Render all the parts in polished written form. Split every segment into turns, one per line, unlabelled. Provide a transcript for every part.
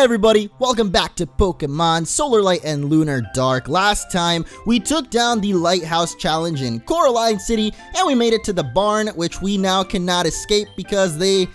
everybody, welcome back to Pokemon Solar Light and Lunar Dark. Last time, we took down the Lighthouse Challenge in Coraline City, and we made it to the barn, which we now cannot escape because they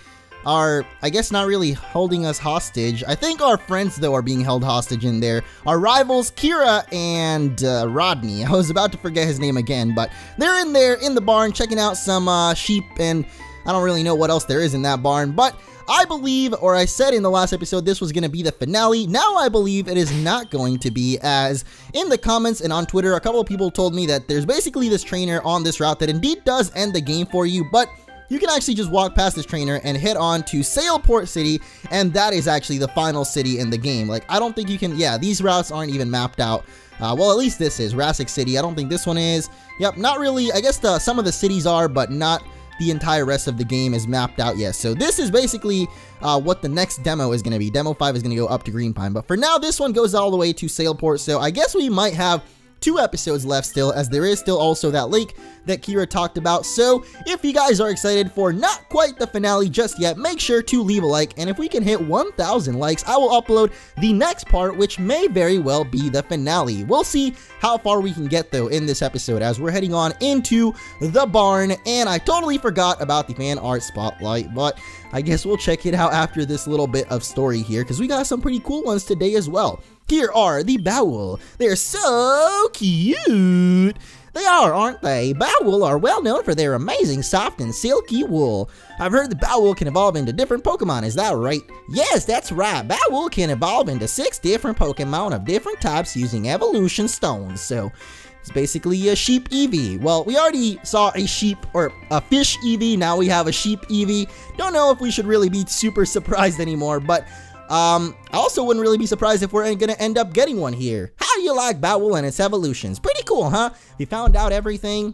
are, I guess, not really holding us hostage. I think our friends, though, are being held hostage in there. Our rivals, Kira and Rodney. I was about to forget his name again, but they're in there in the barn checking out some sheep, and I don't really know what else there is in that barn, but I believe, or I said in the last episode, this was going to be the finale. Now I believe it is not going to be, as in the comments and on Twitter, a couple of people told me that there's basically this trainer on this route that indeed does end the game for you, but you can actually just walk past this trainer and head on to Sailport City, and that is actually the final city in the game. Like, I don't think you can, yeah, these routes aren't even mapped out. Well, at least this is Rassic City. I don't think this one is. Yep, not really. I guess some of the cities are, but not the entire rest of the game is mapped out yet. So this is basically what the next demo is going to be. Demo 5 is going to go up to Green Pine, but for now this one goes all the way to Sailport, so I guess we might have 2 episodes left still, as there is still also that lake that Kira talked about. So if you guys are excited for not quite the finale just yet, make sure to leave a like, and if we can hit 1,000 likes, I will upload the next part, which may very well be the finale. We'll see how far we can get, though, in this episode, as we're heading on into the barn. And I totally forgot about the fan art spotlight, but I guess we'll check it out after this little bit of story here, because we got some pretty cool ones today as well. Here are the Bowel. They're so cute. They are, aren't they? Bowel are well known for their amazing soft and silky wool. I've heard the Bowel can evolve into different Pokemon, is that right? Yes, that's right. Bowel can evolve into 6 different Pokemon of different types using evolution stones. So it's basically a sheep Eevee. Well, we already saw a sheep, or a fish Eevee. Now we have a sheep Eevee. Don't know if we should really be super surprised anymore, but I also wouldn't really be surprised if we're gonna end up getting one here. How do you like Bowel and its evolutions? Pretty cool, huh? We found out everything.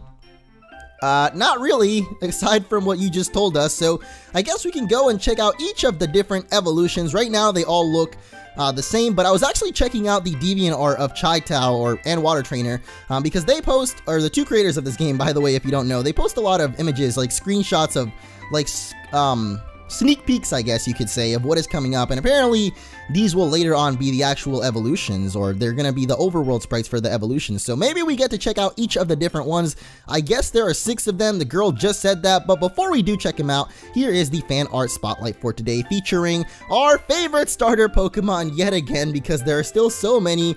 Not really, aside from what you just told us, so I guess we can go and check out each of the different evolutions. Right now, they all look the same, but I was actually checking out the deviant art of Chai-Tao and Water Trainer, because they post, or the 2 creators of this game, by the way, if you don't know, they post a lot of images, like screenshots of, like, sneak peeks, I guess you could say, of what is coming up, and apparently these will later on be the actual evolutions, or they're gonna be the overworld sprites for the evolutions. So maybe we get to check out each of the different ones. I guess there are 6 of them. The girl just said that, but before we do check them out, here is the fan art spotlight for today, featuring our favorite starter Pokemon yet again, because there are still so many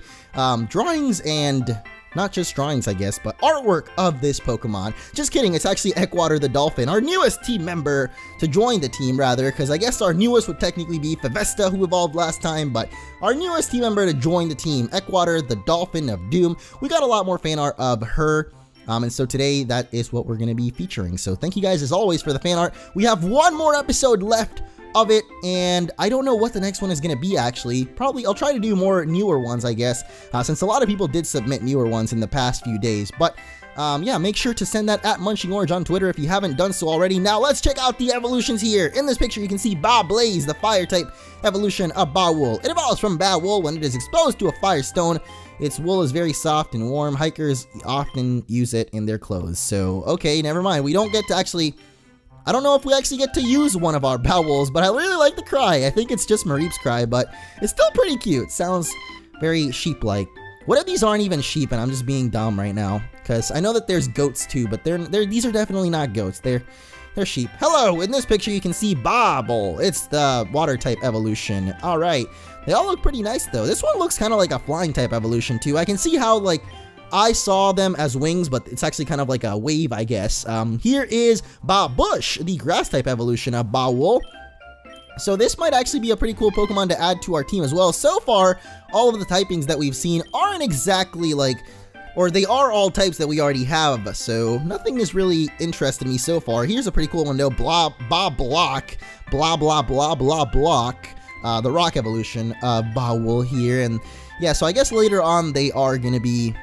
drawings and not just drawings, I guess, but artwork of this Pokemon. Just kidding, it's actually Eckwater the Dolphin, our newest team member to join the team, rather, because I guess our newest would technically be Favesta, who evolved last time, but our newest team member to join the team, Eckwater the Dolphin of Doom. We got a lot more fan art of her, and so today, that is what we're going to be featuring. So thank you guys, as always, for the fan art. We have 1 more episode left of it, and I don't know what the next one is going to be, actually. Probably I'll try to do more newer ones, I guess, since a lot of people did submit newer ones in the past few days. But yeah, make sure to send that at MunchingOrange on Twitter if you haven't done so already. Now let's check out the evolutions here. In this picture you can see Blaze, the fire type evolution of Bowel. It evolves from Bowel when it is exposed to a firestone. Its wool is very soft and warm. Hikers often use it in their clothes. So okay, never mind, we don't get to actually, I don't know if we actually get to use one of our Bowels, but I really like the cry. I think it's just Mareep's cry, but it's still pretty cute. Sounds very sheep-like. What if these aren't even sheep and I'm just being dumb right now? Because I know that there's goats too, but these are definitely not goats. They're sheep. Hello! In this picture you can see Bobble. It's the water type evolution. Alright. They all look pretty nice though. This one looks kind of like a flying type evolution too. I can see how, like, I saw them as wings, but it's actually kind of like a wave, I guess. Here is Bush, the grass-type evolution of Bowel. So this might actually be a pretty cool Pokemon to add to our team as well. So far, all of the typings that we've seen aren't exactly like, or they are all types that we already have, so nothing has really interested me so far. Here's a pretty cool one though, Block, the rock evolution of Bowel here. And yeah, so I guess later on they are going to be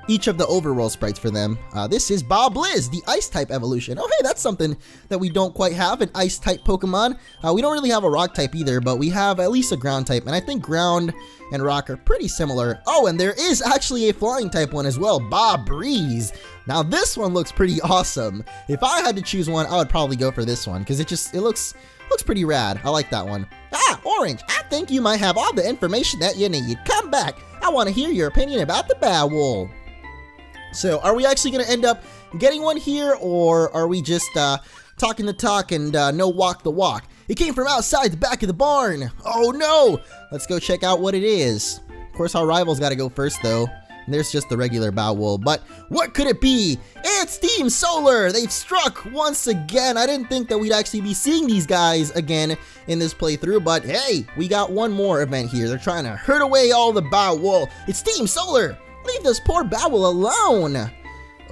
each of the overworld sprites for them. This is Bliss, the ice-type evolution. Oh, hey, that's something that we don't quite have, an ice-type Pokemon. We don't really have a rock-type either, but we have at least a ground-type, and I think ground and rock are pretty similar. Oh, and there is actually a flying-type one as well, Breeze. Now, this one looks pretty awesome. If I had to choose one, I would probably go for this one, because it looks Looks pretty rad. I like that one. Ah, Orange, I think you might have all the information that you need. Come back. I want to hear your opinion about the Bowel. So, are we actually going to end up getting one here, or are we just talking the talk and no walk the walk? It came from outside the back of the barn. Oh no! Let's go check out what it is. Of course, our rivals got to go first, though. And there's just the regular Bowel. But what could it be? It's Team Solar! They've struck once again. I didn't think that we'd actually be seeing these guys again in this playthrough, but hey, we got one more event here. They're trying to herd away all the Bowel. It's Team Solar! Leave this poor Bowel alone!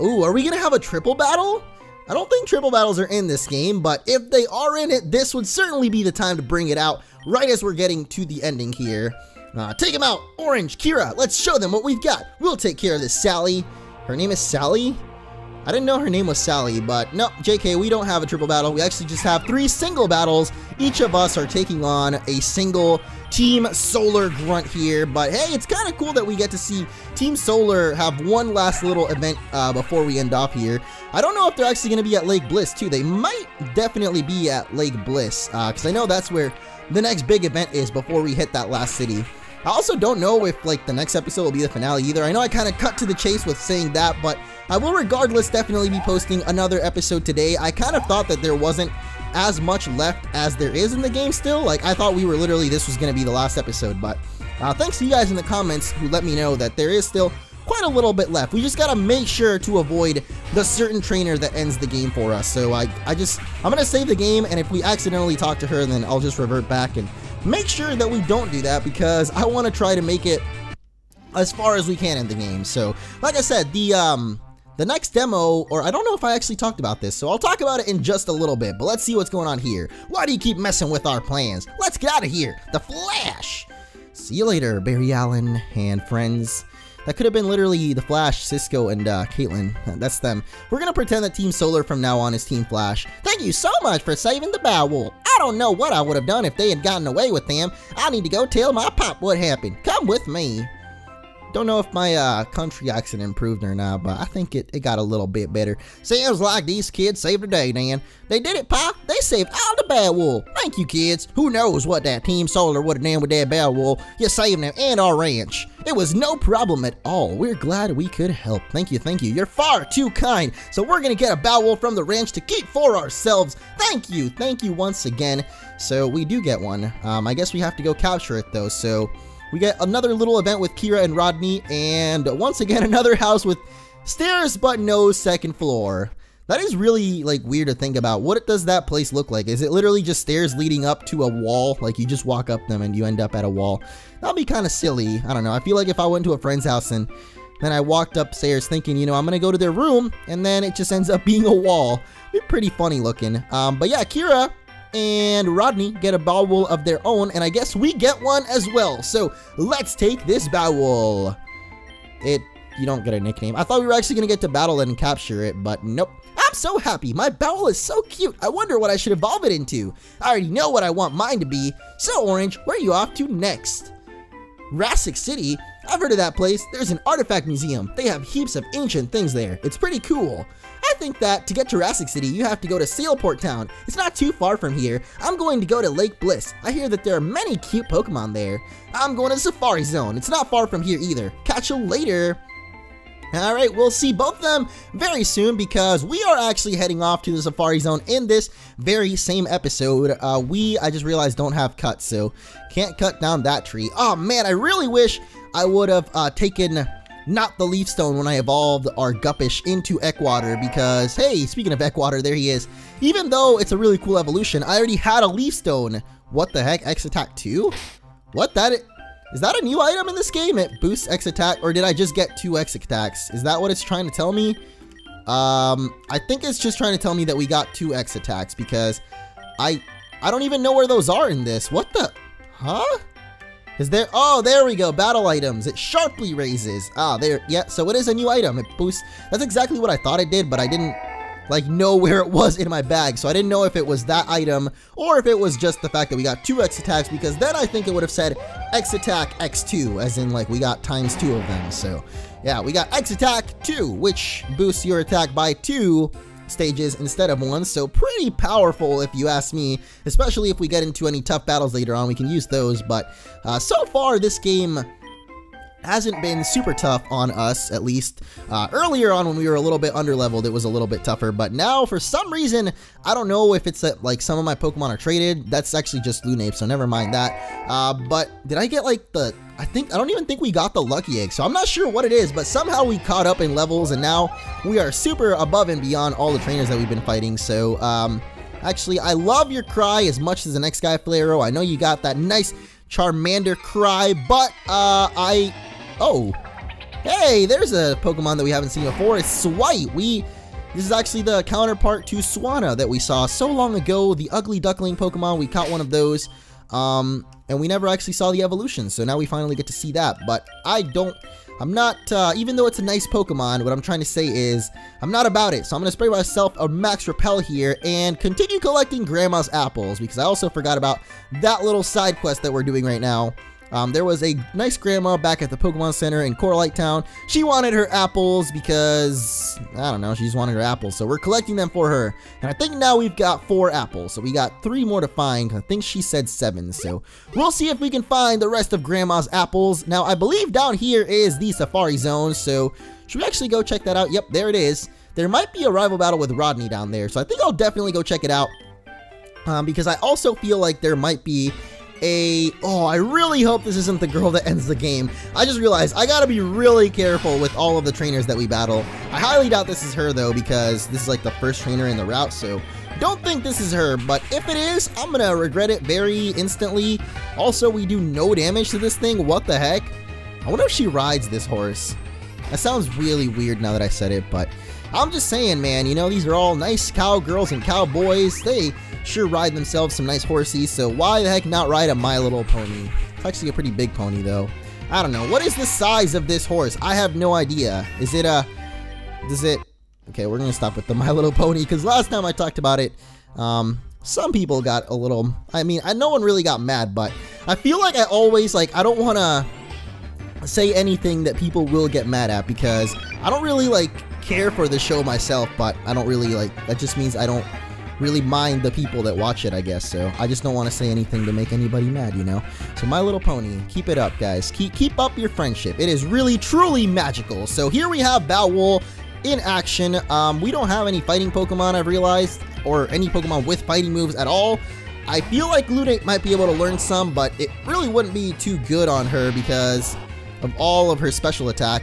Ooh, are we gonna have a triple battle? I don't think triple battles are in this game, but if they are in it, this would certainly be the time to bring it out right as we're getting to the ending here. Take them out! Orange, Kira, let's show them what we've got. We'll take care of this Sally. Her name is Sally? I didn't know her name was Sally, but no, JK, we don't have a triple battle. We actually just have 3 single battles. Each of us are taking on a single Team Solar grunt here, but hey, it's kind of cool that we get to see Team Solar have one last little event before we end off here. I don't know if they're actually going to be at Lake Bliss too. They might definitely be at Lake Bliss, because I know that's where the next big event is before we hit that last city. I also don't know if like the next episode will be the finale either. I know I kind of cut to the chase with saying that, but I will regardless definitely be posting another episode today. I kind of thought that there wasn't as much left as there is in the game still. Like, I thought we were literally, this was going to be the last episode, but thanks to you guys in the comments who let me know that there is still quite a little bit left. We just got to make sure to avoid the certain trainer that ends the game for us. So I'm going to save the game, and if we accidentally talk to her, then I'll just revert back and make sure that we don't do that, because I want to try to make it as far as we can in the game. So, like I said, the next demo, or I don't know if I actually talked about this, so I'll talk about it in just a little bit, but let's see what's going on here. Why do you keep messing with our plans? Let's get out of here. The Flash! See you later, Barry Allen and friends. That could have been literally the Flash, Cisco, and Caitlin. That's them. We're gonna pretend that Team Solar from now on is Team Flash. Thank you so much for saving the Bowel. I don't know what I would have done if they had gotten away with them. I need to go tell my pop what happened. Come with me. Don't know if my country accent improved or not, but I think it got a little bit better. Sounds like these kids saved the day, Dan. They did it, Pa. They saved all the Bowel. Thank you, kids. Who knows what that Team Solar would have done with that Bowel. You saved them and our ranch. It was no problem at all. We're glad we could help. Thank you, thank you. You're far too kind. So we're gonna get a Bowel from the ranch to keep for ourselves. Thank you once again. So we do get one. I guess we have to go capture it though, so we get another little event with Kira and Rodney, and once again another house with stairs but no second floor. That is really like weird to think about. What does that place look like? Is it literally just stairs leading up to a wall? Like you just walk up them and you end up at a wall? That'd be kind of silly. I don't know. I feel like if I went to a friend's house and then I walked upstairs thinking, you know, I'm gonna go to their room, and then it just ends up being a wall. It'd be pretty funny looking. But yeah, Kira and Rodney get a Bowel of their own, and I guess we get one as well. So let's take this Bowel. You don't get a nickname. I thought we were actually gonna get to battle it and capture it, but nope. I'm so happy. My Bowel is so cute. I wonder what I should evolve it into. I already know what I want mine to be. So Orange, where are you off to next? Rassic City? I've heard of that place. There's an artifact museum. They have heaps of ancient things there. It's pretty cool. I think that to get to Jurassic City, you have to go to Sailport Town. It's not too far from here. I'm going to go to Lake Bliss. I hear that there are many cute Pokemon there. I'm going to the Safari Zone. It's not far from here either. Catch you later. Alright, we'll see both of them very soon, because we are actually heading off to the Safari Zone in this very same episode. I just realized don't have cuts, so can't cut down that tree. Oh man, I really wish I would have taken not the Leaf Stone when I evolved our Guppish into Eckwater, because, hey, speaking of Eckwater, there he is. Even though it's a really cool evolution, I already had a Leaf Stone. What the heck? X Attack 2? What? Is that a new item in this game? It boosts X Attack, or did I just get 2 X Attacks? Is that what it's trying to tell me? I think it's just trying to tell me that we got 2 X Attacks, because I don't even know where those are in this. What the? Huh? Is there? Oh, there we go. Battle items. It sharply raises. Ah, there. Yeah, so it is a new item. It boosts. That's exactly what I thought it did, but I didn't like know where it was in my bag, so I didn't know if it was that item or if it was just the fact that we got 2 X Attacks, because then I think it would have said X Attack X2, as in like we got ×2 of them. So yeah, we got X Attack 2, which boosts your attack by 2, stages instead of 1, so pretty powerful if you ask me, especially if we get into any tough battles later on, we can use those. But so far this game hasn't been super tough on us, at least. Earlier on when we were a little bit underleveled, it was a little bit tougher, but now for some reason, I don't know if it's that like some of my Pokemon are traded. That's actually just Lunar, so never mind that. But did I get like I don't even think we got the lucky egg, so I'm not sure what it is, but somehow we caught up in levels and now we are super above and beyond all the trainers that we've been fighting. So actually, I love your cry as much as the next guy, Flareon. I know you got that nice Charmander cry, but oh, hey, there's a Pokemon that we haven't seen before. It's Swipe. This is actually the counterpart to Swanna that we saw so long ago, the ugly duckling Pokemon. We caught one of those, and we never actually saw the evolution, so now we finally get to see that. But I'm not, even though it's a nice Pokemon, what I'm trying to say is, I'm not about it. So I'm going to spray myself a Max Repel here and continue collecting Grandma's apples, because I also forgot about that little side quest that we're doing right now. There was a nice grandma back at the Pokemon Center in Coralite Town. She wanted her apples because, I don't know, she just wanted her apples. So we're collecting them for her. And I think now we've got 4 apples. So we got 3 more to find. I think she said 7. So we'll see if we can find the rest of Grandma's apples. Now, I believe down here is the Safari Zone. So should we actually go check that out? Yep, there it is. There might be a rival battle with Rodney down there. So I think I'll definitely go check it out. Because I also feel like there might be oh, I really hope this isn't the girl that ends the game. I just realized I gotta be really careful with all of the trainers that we battle. I highly doubt this is her though, because this is like the first trainer in the route, so don't think this is her. But if it is, I'm gonna regret it very instantly. Also, we do no damage to this thing. What the heck? I wonder if she rides this horse. That sounds really weird now that I said it, but I'm just saying, man, you know, these are all nice cowgirls and cowboys. They sure ride themselves some nice horsies, so why the heck not ride a My Little Pony? It's actually a pretty big pony, though. I don't know. What is the size of this horse? I have no idea. Is it okay, we're gonna stop with the My Little Pony, because last time I talked about it, some people got a little, I mean, no one really got mad, but I feel like I always, like, I don't want to say anything that people will get mad at, because I don't really, like, care for the show myself, but I don't really, like, that just means I don't really mind the people that watch it, I guess. So I just don't want to say anything to make anybody mad, you know. So My Little Pony, keep it up, guys. Keep up your friendship. It is really truly magical. So here we have Bowel in action. We don't have any fighting Pokemon, I've realized, or any Pokemon with fighting moves at all. I feel like Lunate might be able to learn some, but it really wouldn't be too good on her because of all of her special attack.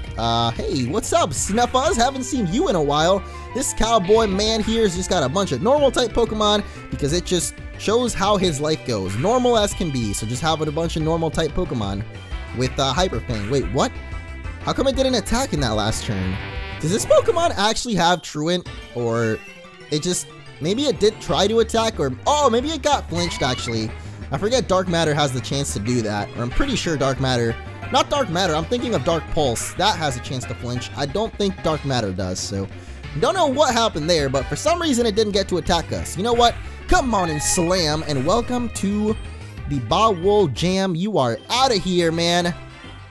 Hey, what's up, Snuffuz? Haven't seen you in a while. This cowboy man here has just got a bunch of normal type Pokemon because it just shows how his life goes. Normal as can be, so just having a bunch of normal type Pokemon with Hyper Fang. Wait, what? How come it didn't attack in that last turn? Does this Pokemon actually have Truant, or it just, maybe it did try to attack, or, oh, maybe it got flinched actually. I forget Dark Matter has the chance to do that, or I'm pretty sure Dark Matter, not Dark Matter, I'm thinking of Dark Pulse. That has a chance to flinch. I don't think Dark Matter does, so don't know what happened there, but for some reason it didn't get to attack us. You know what? Come on and slam, and welcome to the Bawol Jam. You are out of here, man.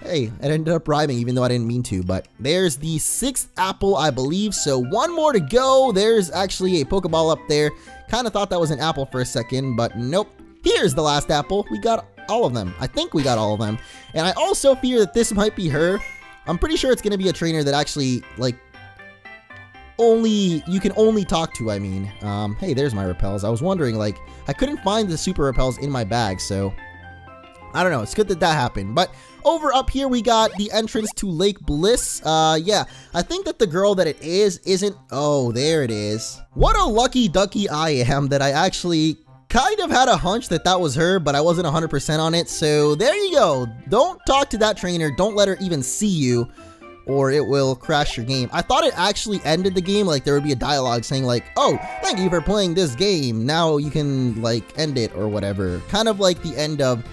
Hey, it ended up rhyming even though I didn't mean to, but there's the 6th apple, I believe, so 1 more to go. There's actually a Pokeball up there. Kind of thought that was an apple for a second, but nope. Here's the last apple. We got all of them. I think we got all of them. And I also fear that this might be her. I'm pretty sure it's going to be a trainer that actually, like, you can only talk to, I mean. Hey, there's my repels. I was wondering, like, I couldn't find the super repels in my bag, so I don't know. It's good that that happened. But over up here, we got the entrance to Lake Bliss. Yeah, I think that the girl that it is isn't, oh, there it is. What a lucky ducky I am that I actually kind of had a hunch that that was her, but I wasn't 100% on it. So there you go. Don't talk to that trainer. Don't let her even see you, or it will crash your game. I thought it actually ended the game, like there would be a dialogue saying like, oh, thank you for playing this game. Now you can like end it or whatever. Kind of like the end of,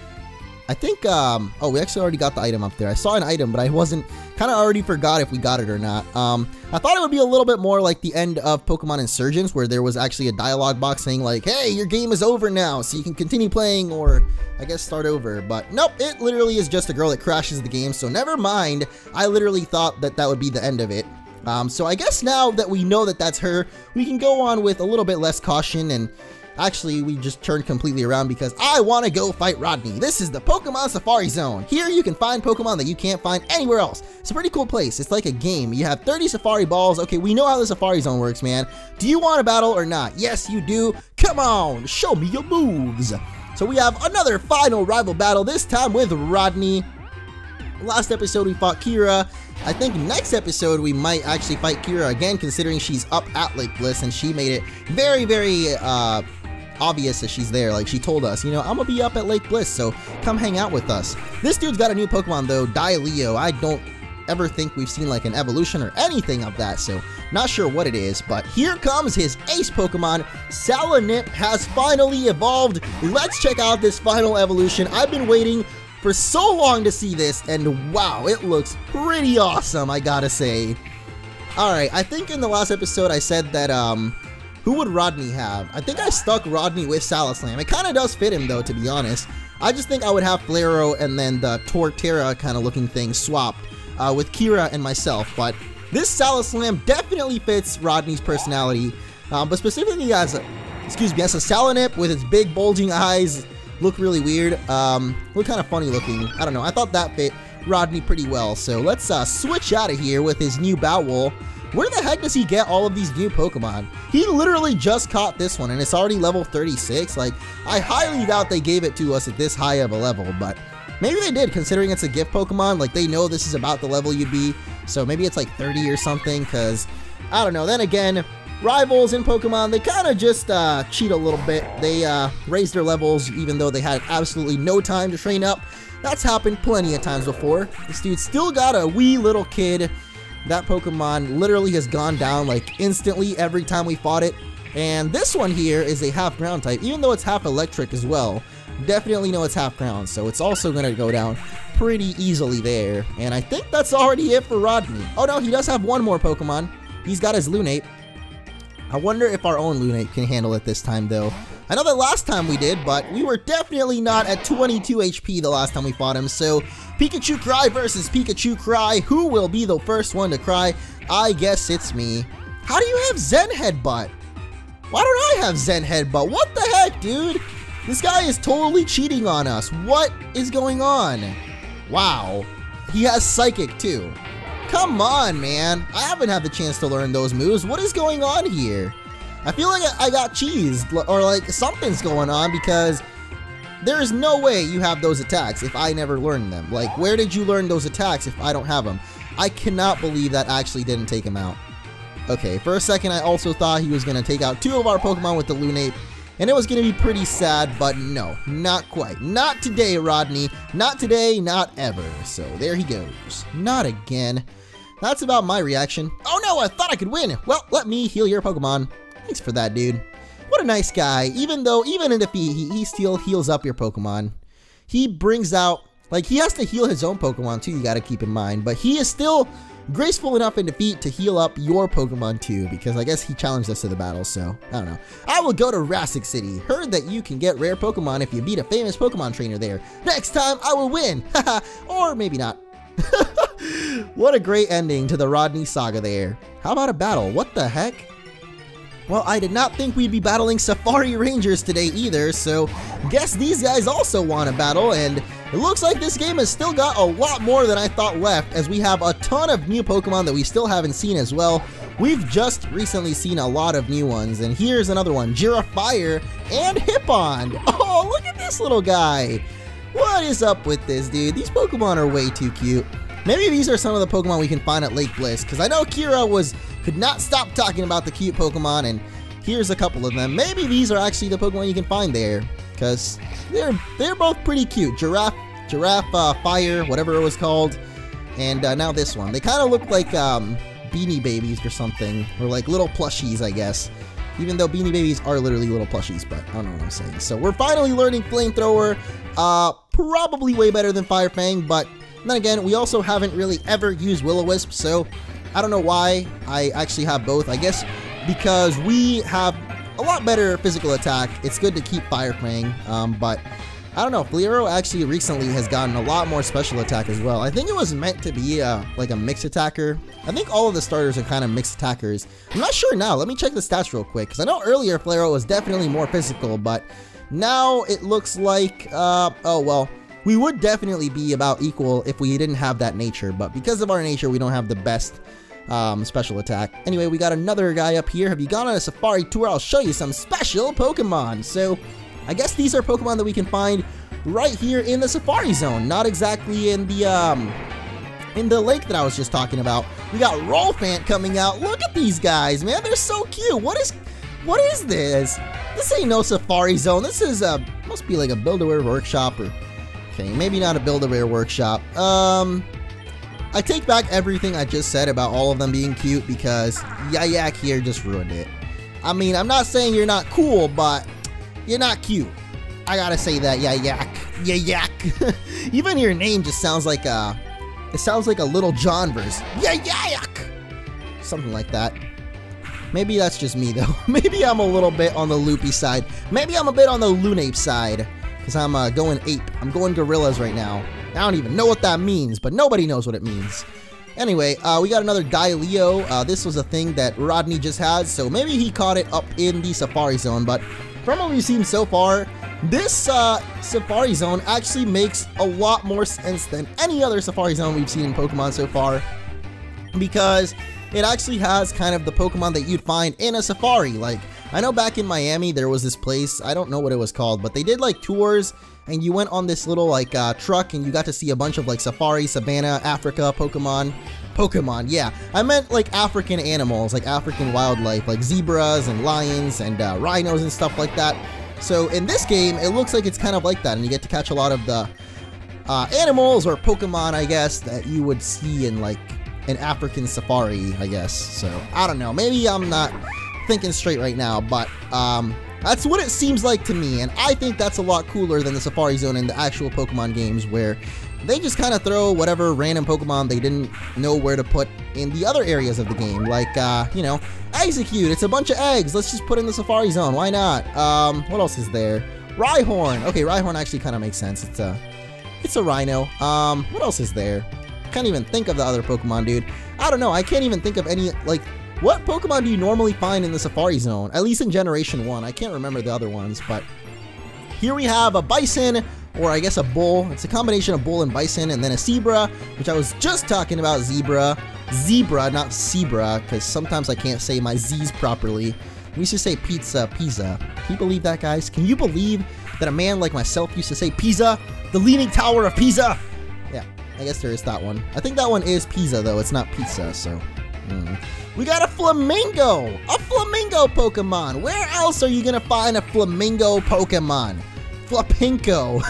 I think, oh, we actually already got the item up there. I saw an item, but I kind of already forgot if we got it or not. I thought it would be a little bit more like the end of Pokemon Insurgents, where there was actually a dialogue box saying like, hey, your game is over now, so you can continue playing, or I guess start over. But nope, it literally is just a girl that crashes the game, so never mind. I literally thought that that would be the end of it. So I guess now that we know that that's her, we can go on with a little bit less caution, and actually we just turned completely around because I want to go fight Rodney. This is the Pokemon Safari Zone. Here you can find Pokemon that you can't find anywhere else. It's a pretty cool place. It's like a game. You have 30 Safari balls. Okay, we know how the Safari Zone works, man. Do you want to battle or not? Yes, you do. Come on, show me your moves. So we have another final rival battle, this time with Rodney. Last episode we fought Kira. I think next episode we might actually fight Kira again, considering she's up at Lake Bliss, and she made it very, very obvious that she's there. Like, she told us, you know, I'm gonna be up at Lake Bliss, so come hang out with us. This dude's got a new Pokemon though, Dialeo. I don't ever think we've seen like an evolution or anything of that, so not sure what it is, but here comes his ace Pokemon. Salanip has finally evolved. Let's check out this final evolution. I've been waiting for so long to see this, and wow, it looks pretty awesome, I gotta say. Alright, I think in the last episode I said that, who would Rodney have? I think I stuck Rodney with Salaslam. It kind of does fit him though, to be honest. I just think I would have Flareon and then the Torterra kind of looking thing swapped with Kira and myself, but this Salaslam definitely fits Rodney's personality, but specifically as a Salanip with its big bulging eyes. Look really weird, look kind of funny looking. I don't know, I thought that fit Rodney pretty well. So let's switch out of here with his new Bowel. Where the heck does he get all of these new Pokemon? He literally just caught this one and it's already level 36. Like, I highly doubt they gave it to us at this high of a level, but maybe they did, considering it's a gift Pokemon. Like, they know this is about the level you'd be, so maybe it's like 30 or something, because I don't know. Then again, rivals in Pokemon, they kind of just cheat a little bit. They raise their levels even though they had absolutely no time to train up. That's happened plenty of times before. This dude still got a wee little kid. That Pokemon literally has gone down like instantly every time we fought it. And this one here is a half ground type, even though it's half electric as well. Definitely know it's half ground, so it's also going to go down pretty easily there. And I think that's already it for Rodney. Oh no, he does have one more Pokemon. He's got his Lunate. I wonder if our own Lunate can handle it this time though. I know that last time we did, but we were definitely not at 22 HP the last time we fought him. So Pikachu Cry versus Pikachu Cry. Who will be the first one to cry? I guess it's me. How do you have Zen Headbutt? Why don't I have Zen Headbutt? What the heck, dude? This guy is totally cheating on us. What is going on? Wow. He has Psychic too. Come on, man. I haven't had the chance to learn those moves. What is going on here? I feel like I got cheesed, or like something's going on, because there is no way you have those attacks if I never learned them. Like, where did you learn those attacks if I don't have them? I cannot believe that actually didn't take him out. Okay, for a second I also thought he was going to take out two of our Pokemon with the Lunate, and it was going to be pretty sad, but no, not quite. Not today, Rodney. Not today, not ever. So there he goes. Not again. That's about my reaction. Oh no, I thought I could win. Well, let me heal your Pokemon. Thanks for that, dude. What a nice guy. Even in defeat, he still heals up your Pokemon. He brings out, like, he has to heal his own Pokemon too, you gotta keep in mind. But he is still graceful enough in defeat to heal up your Pokemon too, because I guess he challenged us to the battle, so I don't know. I will go to Rastic City. Heard that you can get rare Pokemon if you beat a famous Pokemon trainer there. Next time I will win. Haha, or maybe not. What a great ending to the Rodney saga there. How about a battle? What the heck? Well, I did not think we'd be battling Safari Rangers today either, so guess these guys also want to battle, and it looks like this game has still got a lot more than I thought left, as we have a ton of new Pokemon that we still haven't seen as well. We've just recently seen a lot of new ones, and here's another one, Giraffire and Hippon. Oh, look at this little guy. What is up with this, dude? These Pokemon are way too cute. Maybe these are some of the Pokemon we can find at Lake Bliss, because I know Kira could not stop talking about the cute Pokemon, and here's a couple of them. Maybe these are actually the Pokemon you can find there, because they're both pretty cute. Giraffe Fire, whatever it was called, and now this one. They kind of look like Beanie Babies or something, or like little plushies, I guess. Even though Beanie Babies are literally little plushies, but I don't know what I'm saying. So we're finally learning Flamethrower, probably way better than Fire Fang, but then again, we also haven't really ever used Will-O-Wisp, so I don't know why I actually have both. I guess because we have a lot better physical attack. It's good to keep Fire Fang, but I don't know, Fleero actually recently has gotten a lot more special attack as well. I think it was meant to be like a mixed attacker. I think all of the starters are kind of mixed attackers. I'm not sure now. Let me check the stats real quick, because I know earlier Fleero was definitely more physical, but now it looks like, oh well, we would definitely be about equal if we didn't have that nature, but because of our nature, we don't have the best special attack. Anyway, we got another guy up here. Have you gone on a safari tour? I'll show you some special Pokemon. So I guess these are Pokemon that we can find right here in the Safari Zone, not exactly in the lake that I was just talking about. We got Rolfant coming out. Look at these guys, man. They're so cute. What is this? This ain't no Safari Zone. This is must be like a Build-A-Bear workshop, or okay, maybe not a Build-A-Bear workshop. I take back everything I just said about all of them being cute, because Yayak here just ruined it. I mean, I'm not saying you're not cool, but you're not cute. I gotta say that, Yayak. Even your name just sounds like it sounds like a Little John verse. Yayak! Something like that. Maybe that's just me though. Maybe I'm a little bit on the loopy side. Maybe I'm a bit on the Lunape side, because I'm going ape. I'm going gorillas right now. I don't even know what that means, but nobody knows what it means. Anyway, we got another Dialeo. This was a thing that Rodney just had, so maybe he caught it up in the Safari Zone, but from what we've seen so far, this Safari Zone actually makes a lot more sense than any other Safari Zone we've seen in Pokemon so far, because it actually has kind of the Pokemon that you'd find in a safari. Like, I know back in Miami there was this place, I don't know what it was called, but they did like tours, and you went on this little like truck, and you got to see a bunch of like safari, savanna, Africa, Pokemon, yeah. I meant like African animals, like African wildlife, like zebras and lions and rhinos and stuff like that. So in this game, it looks like it's kind of like that, and you get to catch a lot of the animals or Pokemon, I guess, that you would see in like an African safari, I guess. So I don't know, maybe I'm not thinking straight right now, but that's what it seems like to me, and I think that's a lot cooler than the Safari Zone in the actual Pokemon games, where they just kind of throw whatever random Pokemon they didn't know where to put in the other areas of the game. Like, you know, Execute, it's a bunch of eggs, let's just put in the Safari Zone, why not? What else is there? Rhyhorn, okay, Rhyhorn actually kind of makes sense, it's a rhino. What else is there? Can't even think of the other Pokemon, dude. I don't know, I can't even think of any, like, what Pokemon do you normally find in the Safari Zone? At least in Generation 1. I can't remember the other ones, but here we have a bison, or I guess a bull. It's a combination of bull and bison, and then a zebra, which I was just talking about, zebra. Zebra, not zebra, because sometimes I can't say my Z's properly. We used to say pizza. Can you believe that, guys? Can you believe that a man like myself used to say Pisa? The Leaning Tower of Pisa? Yeah, I guess there is that one. I think that one is Pisa, though. It's not pizza, so... We got a Flamingo! A Flamingo Pokemon! Where else are you gonna find a Flamingo Pokemon? Flapinko!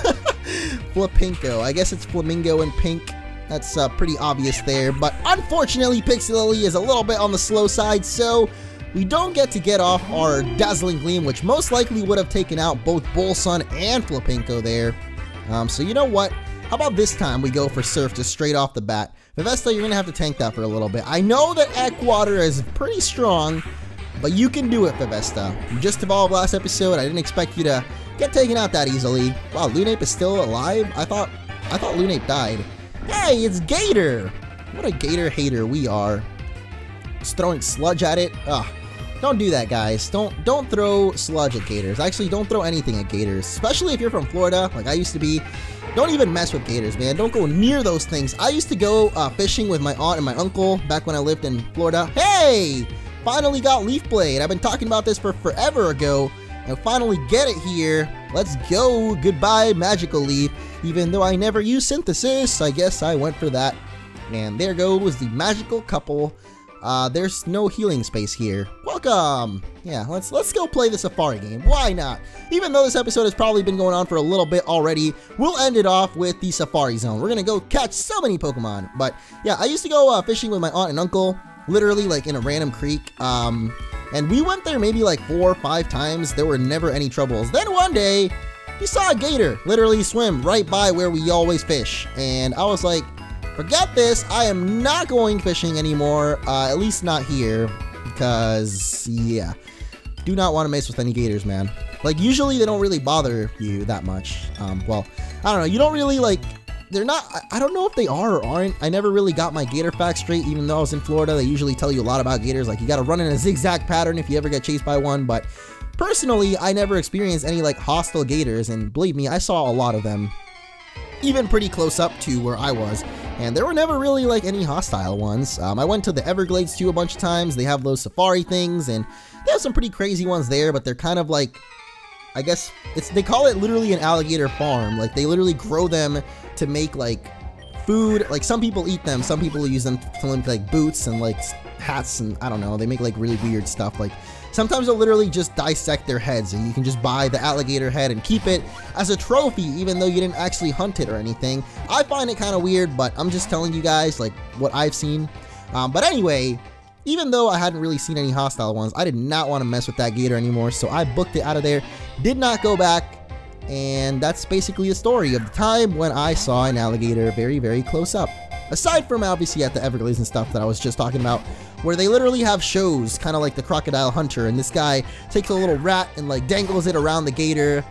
Flapinko. I guess it's Flamingo and pink. That's pretty obvious there, but unfortunately Pixelily is a little bit on the slow side, so we don't get off our Dazzling Gleam, which most likely would have taken out both Bolsun and Flapinko there. So you know what? How about this time we go for Surf just straight off the bat? Vivesta, you're gonna have to tank that for a little bit. I know that Eckwater is pretty strong, but you can do it, Vivesta. You just evolved last episode. I didn't expect you to get taken out that easily. Wow, Lunape is still alive? I thought Lunape died. Hey, it's Gator! What a Gator hater we are. Just throwing sludge at it. Ugh. Don't do that, guys. Don't throw sludge at gators. Actually, don't throw anything at gators, especially if you're from Florida, like I used to be. Don't even mess with gators, man. Don't go near those things. I used to go fishing with my aunt and my uncle back when I lived in Florida. Hey! Finally got Leaf Blade. I've been talking about this for forever ago, and finally get it here. Let's go. Goodbye, Magical Leaf. Even though I never used Synthesis, I guess I went for that. And there goes the magical couple. There's no healing space here. Welcome! Yeah, let's go play the Safari game. Why not? Even though this episode has probably been going on for a little bit already, we'll end it off with the Safari Zone. We're gonna go catch so many Pokemon. But yeah, I used to go fishing with my aunt and uncle, literally like in a random creek. And we went there maybe like 4 or 5 times. There were never any troubles. Then one day, we saw a gator literally swim right by where we always fish. And I was like, forget this, I am not going fishing anymore, at least not here, because, yeah, do not want to mess with any gators, man. Like, usually they don't really bother you that much. Well, I don't know. You don't really, like, they're not, I don't know if they are or aren't. I never really got my gator facts straight, even though I was in Florida. They usually tell you a lot about gators. Like, you got to run in a zigzag pattern if you ever get chased by one. But personally, I never experienced any, like, hostile gators. And believe me, I saw a lot of them, even pretty close up to where I was. And there were never really, like, any hostile ones. I went to the Everglades, too, a bunch of times. They have those safari things, and they have some pretty crazy ones there, but they're kind of like, I guess, they call it literally an alligator farm. Like, they literally grow them to make, like, food. Like, some people eat them, some people use them to make, like, boots and, like, hats, and I don't know, they make, like, really weird stuff. Like, sometimes they'll literally just dissect their heads, and you can just buy the alligator head and keep it as a trophy, even though you didn't actually hunt it or anything. I find it kind of weird, but I'm just telling you guys, like, what I've seen. But anyway, even though I hadn't really seen any hostile ones, I did not want to mess with that gator anymore, so I booked it out of there, did not go back, and that's basically the story of the time when I saw an alligator very, very close up. Aside from, obviously, at the Everglades and stuff that I was just talking about, where they literally have shows, kind of like the Crocodile Hunter, and this guy takes a little rat and, like, dangles it around the gator,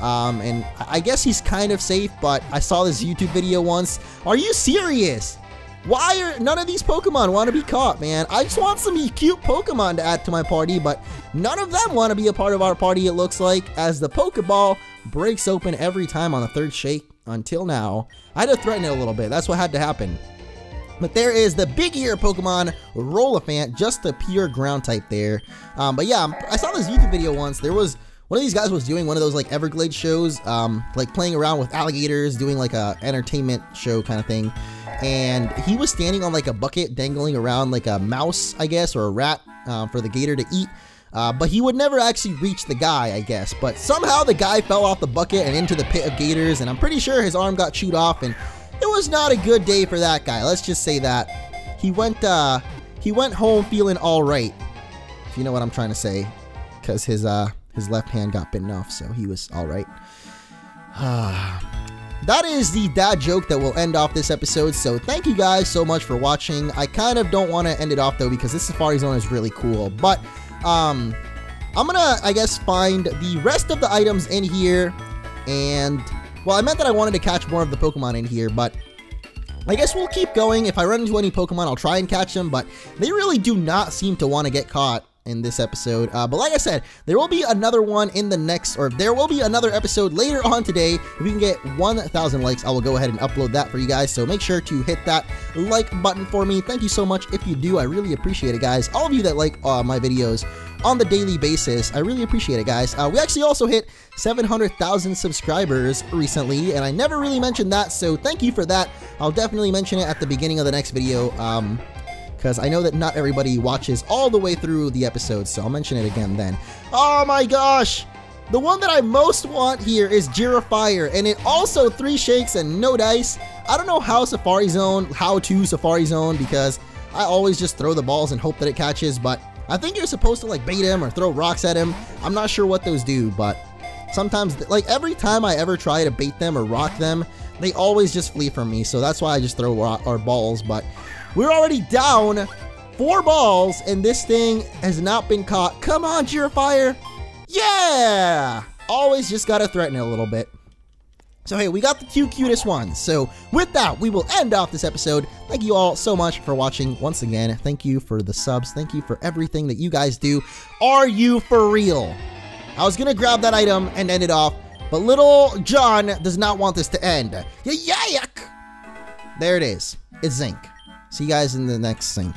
and I guess he's kind of safe, but I saw this YouTube video once. Are you serious? Why are none of these Pokemon want to be caught, man? I just want some cute Pokemon to add to my party, but none of them want to be a part of our party, it looks like, as the Pokeball breaks open every time on the third shake until now. I had to threaten it a little bit. That's what had to happen. But there is the big ear Pokemon Rolliphant, just a pure ground type there. But yeah, I saw this YouTube video once. There was one of these guys was doing one of those like Everglades shows, like playing around with alligators, doing like a entertainment show kind of thing. And he was standing on like a bucket dangling around like a mouse, I guess, or a rat for the gator to eat. But he would never actually reach the guy, I guess. But somehow the guy fell off the bucket and into the pit of gators, and I'm pretty sure his arm got chewed off, and it was not a good day for that guy. Let's just say that. He went home feeling all right, if you know what I'm trying to say, because his left hand got bitten off, so he was all right. That is the dad joke that will end off this episode, so thank you guys so much for watching. I kind of don't want to end it off, though, because this Safari Zone is really cool, but I'm gonna, I guess, find the rest of the items in here, and, well, I meant that I wanted to catch more of the Pokemon in here, but I guess we'll keep going. If I run into any Pokemon, I'll try and catch them, but they really do not seem to want to get caught in this episode. But like I said, there will be another one in the next, or there will be another episode later on today. If we can get 1,000 likes, I will go ahead and upload that for you guys. So make sure to hit that like button for me. Thank you so much if you do. I really appreciate it, guys. All of you that like my videos on the daily basis, I really appreciate it, guys. We actually also hit 700,000 subscribers recently, and I never really mentioned that, so thank you for that. I'll definitely mention it at the beginning of the next video, because I know that not everybody watches all the way through the episode, so I'll mention it again then. Oh my gosh! The one that I most want here is Giraffire, and it also 3 shakes and no dice. I don't know how to Safari Zone, because I always just throw the balls and hope that it catches, but I think you're supposed to like bait him or throw rocks at him. I'm not sure what those do, but sometimes, like every time I ever try to bait them or rock them, they always just flee from me, so that's why I just throw balls, but we're already down 4 balls, and this thing has not been caught. Come on, Giraffire! Yeah! Always just gotta threaten it a little bit. So hey, we got the cutest ones. So with that, we will end off this episode. Thank you all so much for watching. Once again, thank you for the subs. Thank you for everything that you guys do. Are you for real? I was gonna grab that item and end it off, but Little John does not want this to end. Yuck! There it is. It's Zinc. See you guys in the next sync.